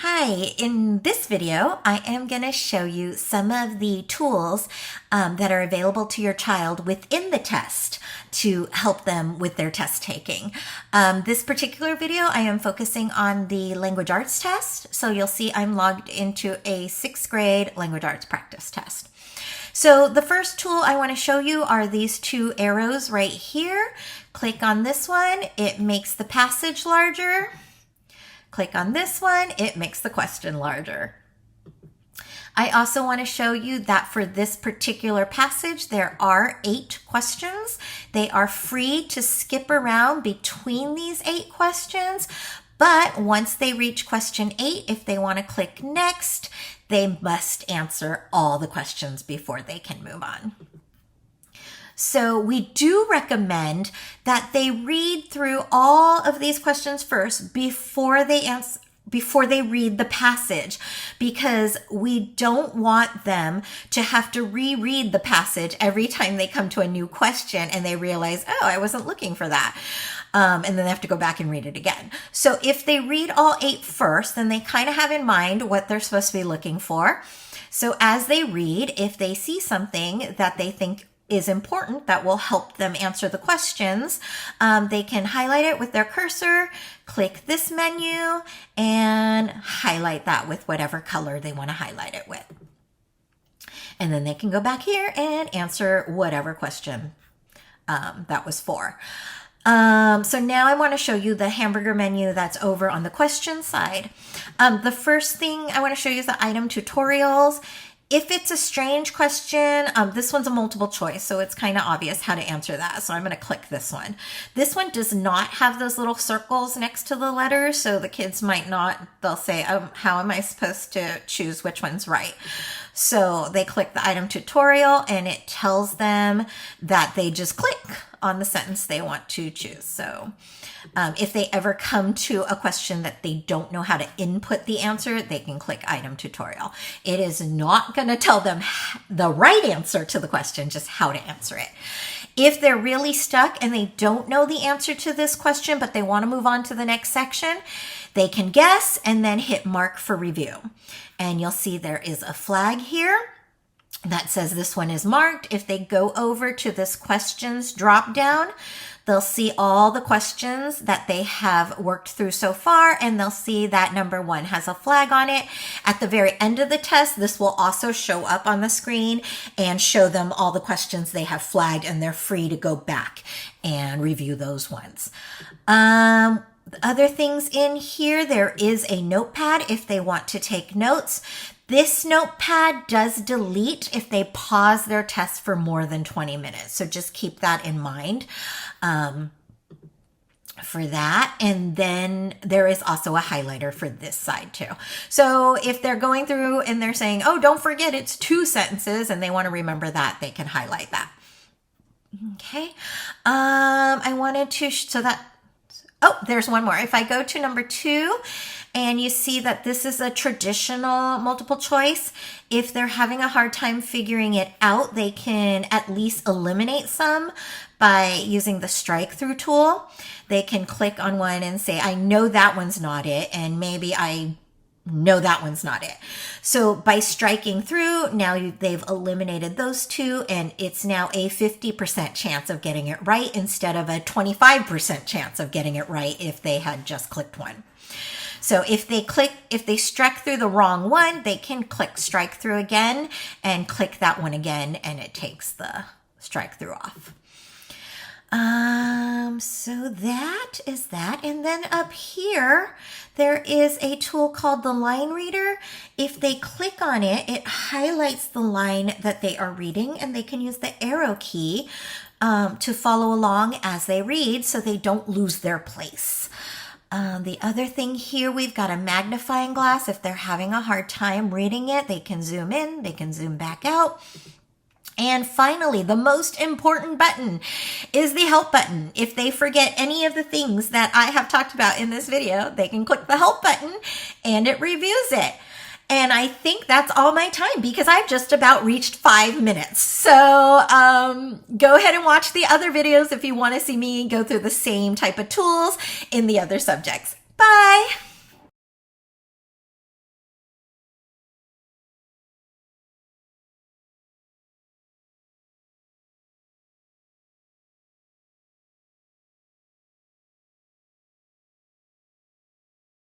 Hi, in this video, I am going to show you some of the tools that are available to your child within the test to help them with their test taking. This particular video, I am focusing on the language arts test. So you'll see I'm logged into a 6th grade language arts practice test. So the first tool I want to show you are these two arrows right here. Click on this one, it makes the passage larger. Click on this one, it makes the question larger. I also want to show you that for this particular passage, there are 8 questions. They are free to skip around between these 8 questions, but once they reach question 8, if they want to click next, they must answer all the questions before they can move on. So we do recommend that they read through all of these questions first before they read the passage, because we don't want them to have to reread the passage every time they come to a new question and they realize, oh, I wasn't looking for that. And then they have to go back and read it again. So if they read all 8 first, then they kind of have in mind what they're supposed to be looking for. So as they read, if they see something that they think is important that will help them answer the questions, they can highlight it with their cursor, click this menu, and highlight that with whatever color they want to highlight it with. And then they can go back here and answer whatever question that was for. So now I want to show you the hamburger menu that's over on the question side. The first thing I want to show you is the item tutorials. If it's a strange question, this one's a multiple choice, so it's kind of obvious how to answer that. So I'm going to click this one. This one does not have those little circles next to the letters, so the kids might not, they'll say, how am I supposed to choose which one's right? So they click the item tutorial and it tells them that they just click on the sentence they want to choose. So if they ever come to a question that they don't know how to input the answer, they can click item tutorial. It is not going to tell them the right answer to the question, just how to answer it. If they're really stuck and they don't know the answer to this question, but they want to move on to the next section, they can guess and then hit mark for review. And you'll see there is a flag here that says this one is marked. If they go over to this questions drop down, they'll see all the questions that they have worked through so far, and they'll see that number 1 has a flag on it. At the very end of the test, this will also show up on the screen and show them all the questions they have flagged, and they're free to go back and review those ones. Other things in here, there is a notepad if they want to take notes. This notepad does delete if they pause their test for more than 20 minutes. So just keep that in mind for that. And then there is also a highlighter for this side too. So if they're going through and they're saying, oh, don't forget it's 2 sentences, and they want to remember that, they can highlight that. Okay. I wanted to, oh, there's one more. If I go to number 2, and you see that this is a traditional multiple choice, if they're having a hard time figuring it out, they can at least eliminate some by using the strike through tool. They can click on one and say, I know that one's not it, and maybe I know that one's not it. So by striking through, now they've eliminated those 2, and it's now a 50% chance of getting it right instead of a 25% chance of getting it right if they had just clicked one. So if they struck through the wrong one, they can click strike through again and click that one again, and it takes the strike through off. So that is that. And then up here, there is a tool called the line reader. If they click on it, it highlights the line that they are reading, and they can use the arrow key to follow along as they read so they don't lose their place. The other thing here, we've got a magnifying glass. If they're having a hard time reading it, they can zoom in, they can zoom back out. And finally, the most important button is the help button. If they forget any of the things that I have talked about in this video, they can click the help button and it reviews it. And I think that's all my time because I've just about reached 5 minutes. So go ahead and watch the other videos if you want to see me go through the same type of tools in the other subjects. Bye.